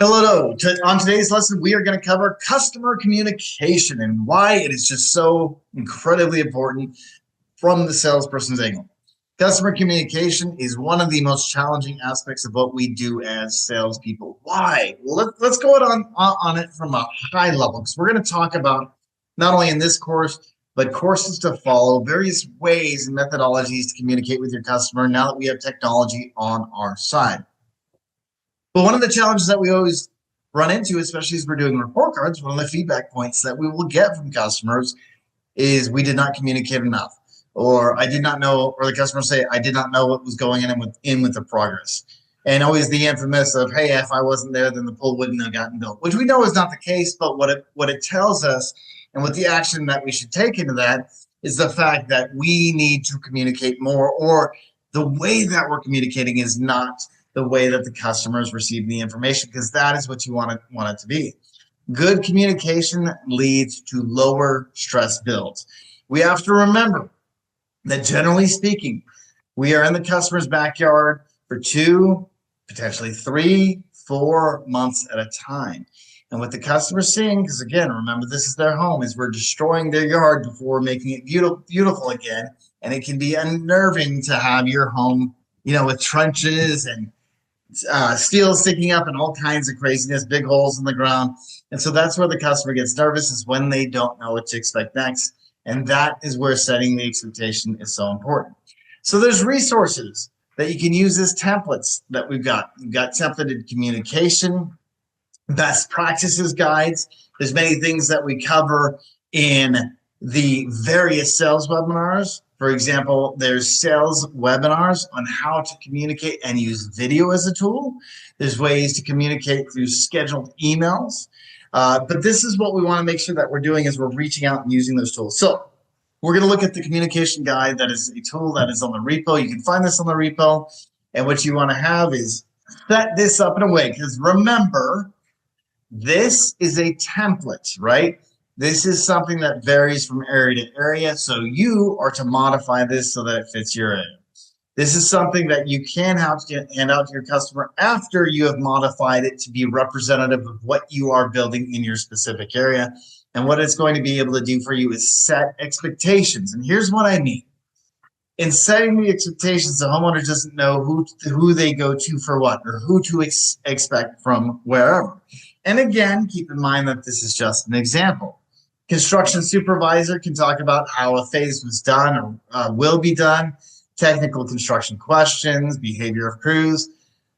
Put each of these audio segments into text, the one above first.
Hello. On today's lesson, we are going to cover customer communication and why it is just so incredibly important from the salesperson's angle. Customer communication is one of the most challenging aspects of what we do as salespeople. Why? Well, let's go on it from a high level, because we're going to talk about, not only in this course, but courses to follow, various ways and methodologies to communicate with your customer now that we have technology on our side. But one of the challenges that we always run into, especially as we're doing report cards, one of the feedback points that we will get from customers is we did not communicate enough, or I did not know, or the customers say, I did not know what was going in with the progress. And always the infamous of, hey, if I wasn't there, then the pool wouldn't have gotten built, which we know is not the case. But what it tells us, and what the action that we should take into that, is the fact that we need to communicate more, or the way that we're communicating is not the way that the customers receive the information, because that is what you want it to be. Good communication leads to lower stress builds. We have to remember that, generally speaking, we are in the customer's backyard for 2, potentially 3, 4 months at a time. And what the customer's seeing, because again, remember, this is their home, is we're destroying their yard before making it beautiful again. And it can be unnerving to have your home, with trenches and steel sticking up and all kinds of craziness, big holes in the ground. And so that's where the customer gets nervous, is when they don't know what to expect next. And that is where setting the expectation is so important. So there's resources that you can use as templates that we've got. We've got templated communication, best practices guides. There's many things that we cover in the various sales webinars. For example, there's sales webinars on how to communicate and use video as a tool. There's ways to communicate through scheduled emails. But this is what we want to make sure that we're doing, is we're reaching out and using those tools. So we're going to look at the communication guide. That is a tool that is on the repo. You can find this on the repo. And what you want to have is set this up in a way, because remember, this is a template, right? This is something that varies from area to area, so you are to modify this so that it fits your area. This is something that you can hand out to your customer after you have modified it to be representative of what you are building in your specific area. And what it's going to be able to do for you is set expectations. And here's what I mean. In setting the expectations, the homeowner doesn't know who they go to for what, or who to expect from wherever. And again, keep in mind that this is just an example. Construction supervisor can talk about how a phase was done or will be done, technical construction questions, behavior of crews.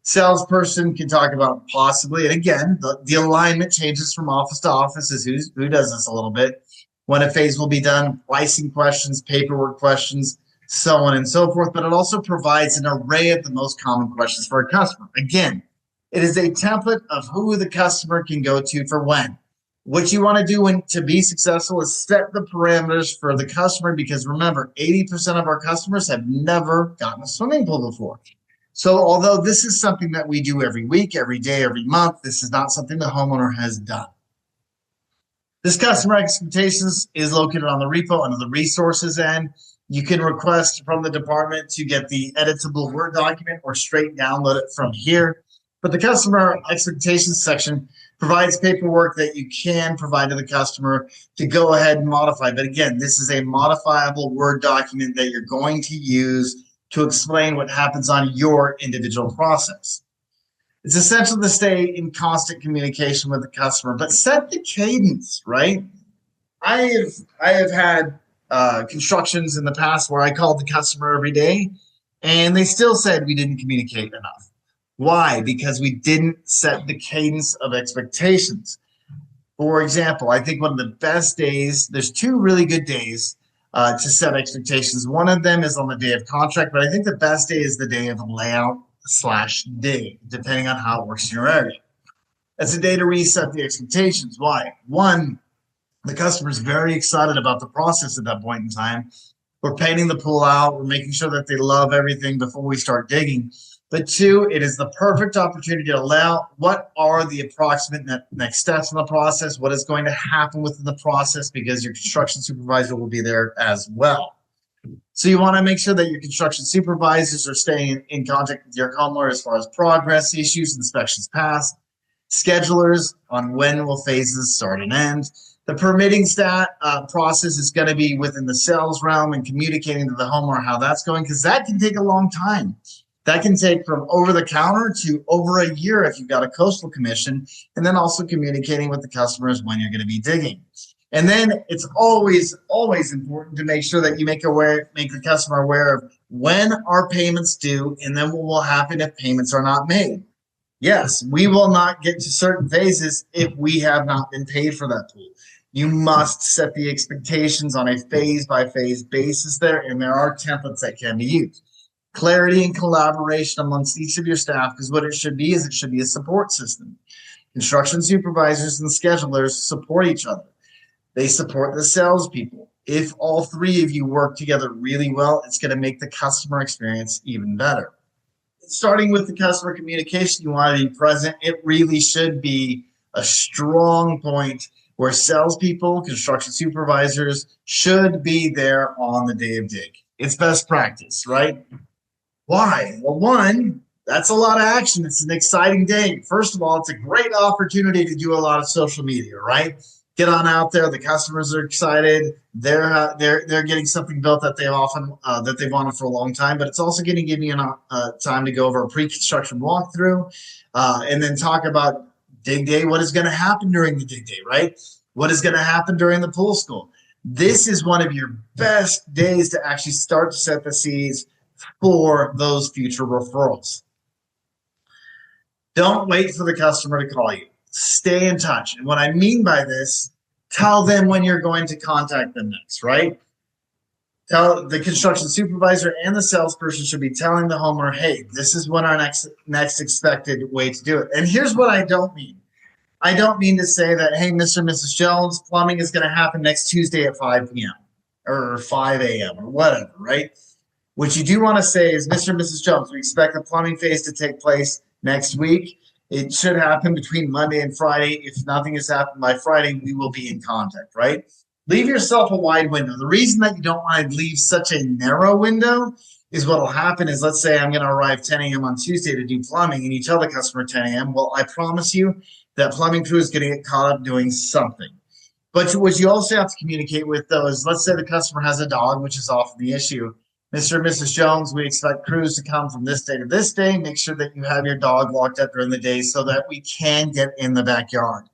Salesperson can talk about possibly, and again, the alignment changes from office to office, is who does this a little bit, when a phase will be done, pricing questions, paperwork questions, so on and so forth. But it also provides an array of the most common questions for a customer. Again, it is a template of who the customer can go to for when. What you want to do to be successful is set the parameters for the customer, because remember, 80% of our customers have never gotten a swimming pool before. So although this is something that we do every week, every day, every month, this is not something the homeowner has done. This customer expectations is located on the repo under the resources end. You can request from the department to get the editable Word document or straight download it from here. But the customer expectations section provides paperwork that you can provide to the customer to go ahead and modify. But again, this is a modifiable Word document that you're going to use to explain what happens on your individual process. It's essential to stay in constant communication with the customer, but set the cadence, right? I have had constructions in the past where I called the customer every day and they still said we didn't communicate enough. Why? Because we didn't set the cadence of expectations. For example, I think one of the best days, there's 2 really good days to set expectations. One of them is on the day of contract, but I think the best day is the day of layout/day, depending on how it works in your area. That's a day to reset the expectations. Why? 1, the customer is very excited about the process at that point in time. We're painting the pool out. We're making sure that they love everything before we start digging. But 2, it is the perfect opportunity to lay out what are the approximate next steps in the process, what is going to happen within the process, because your construction supervisor will be there as well. So you want to make sure that your construction supervisors are staying in contact with your homeowner as far as progress, issues, inspections passed. schedulers on when will phases start and end. The permitting process is going to be within the sales realm and communicating to the homeowner how that's going, because that can take a long time. That can take from over the counter to over a year if you've got a coastal commission, and then also communicating with the customers when you're going to be digging. And then it's always important to make sure that you make the customer aware of when are payments due, and then what will happen if payments are not made. Yes, we will not get to certain phases if we have not been paid for that pool. You must set the expectations on a phase-by-phase basis there, and there are templates that can be used. Clarity and collaboration amongst each of your staff, because what it should be is it should be a support system. Construction supervisors and schedulers support each other. They support the salespeople. If all three of you work together really well, it's going to make the customer experience even better. Starting with the customer communication, you want to be present. It really should be a strong point where salespeople, construction supervisors should be there on the day of dig. It's best practice, right? Why? Well, one, that's a lot of action. It's an exciting day. First of all, it's a great opportunity to do a lot of social media, right? Get on out there. The customers are excited. They're getting something built that they've wanted for a long time. But it's also going to give you time to go over a pre-construction walkthrough, and then talk about dig day. What is going to happen during the dig day, right? What is going to happen during the pool school? This is one of your best days to actually start to set the seeds for those future referrals. Don't wait for the customer to call you. Stay in touch. And what I mean by this, tell them when you're going to contact them next, right? Tell the construction supervisor and the salesperson should be telling the homeowner, hey, this is when our next expected way to do it. And here's what I don't mean. I don't mean to say that, hey, Mr. and Mrs. Jones, plumbing is going to happen next Tuesday at 5 p.m. or 5 a.m. or whatever, right? What you do want to say is, Mr. and Mrs. Jones, we expect the plumbing phase to take place next week. It should happen between Monday and Friday. If nothing has happened by Friday, we will be in contact, right? Leave yourself a wide window. The reason that you don't want to leave such a narrow window is what will happen is, let's say I'm going to arrive 10 a.m. on Tuesday to do plumbing, and you tell the customer 10 a.m. Well, I promise you that plumbing crew is going to get caught up doing something. But what you also have to communicate with, though, is let's say the customer has a dog, which is often the issue. Mr. and Mrs. Jones, we expect crews to come from this day to this day. Make sure that you have your dog locked up during the day so that we can get in the backyard.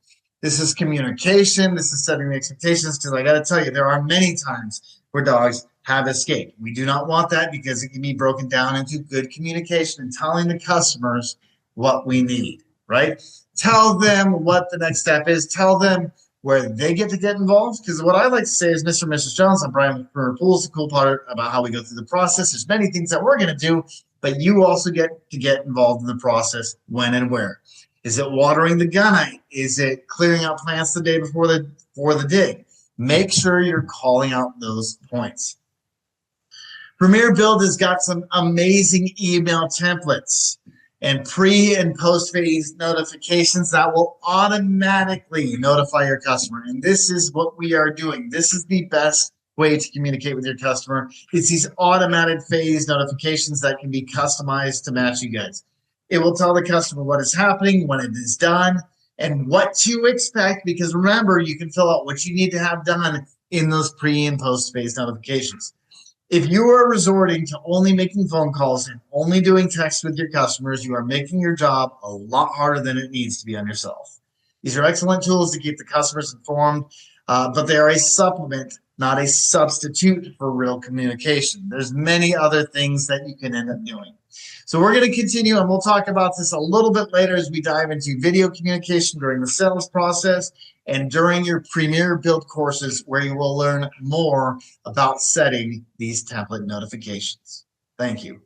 This is communication. This is setting the expectations, because I got to tell you, there are many times where dogs have escaped. We do not want that, because it can be broken down into good communication and telling the customers what we need, right? Tell them what the next step is. Tell them where they get involved. Because what I like to say is, Mr. and Mrs. Jones, I'm Brian for Pools. The cool part about how we go through the process, there's many things that we're going to do, but you also get to get involved in the process when and where. Is it watering the gunite? Is it clearing out plants the day before the dig? Make sure you're calling out those points. Premier Build has got some amazing email templates and pre and post phase notifications that will automatically notify your customer. And this is what we are doing. This is the best way to communicate with your customer. It's these automated phase notifications that can be customized to match you guys. It will tell the customer what is happening, when it is done, and what to expect, because remember, you can fill out what you need to have done in those pre and post phase notifications. If you are resorting to only making phone calls and only doing text with your customers, you are making your job a lot harder than it needs to be on yourself. These are excellent tools to keep the customers informed, but they are a supplement, not a substitute for real communication. There's many other things that you can end up doing. So we're going to continue, and we'll talk about this a little bit later as we dive into video communication during the sales process and during your Premier Build courses, where you will learn more about setting these template notifications. Thank you.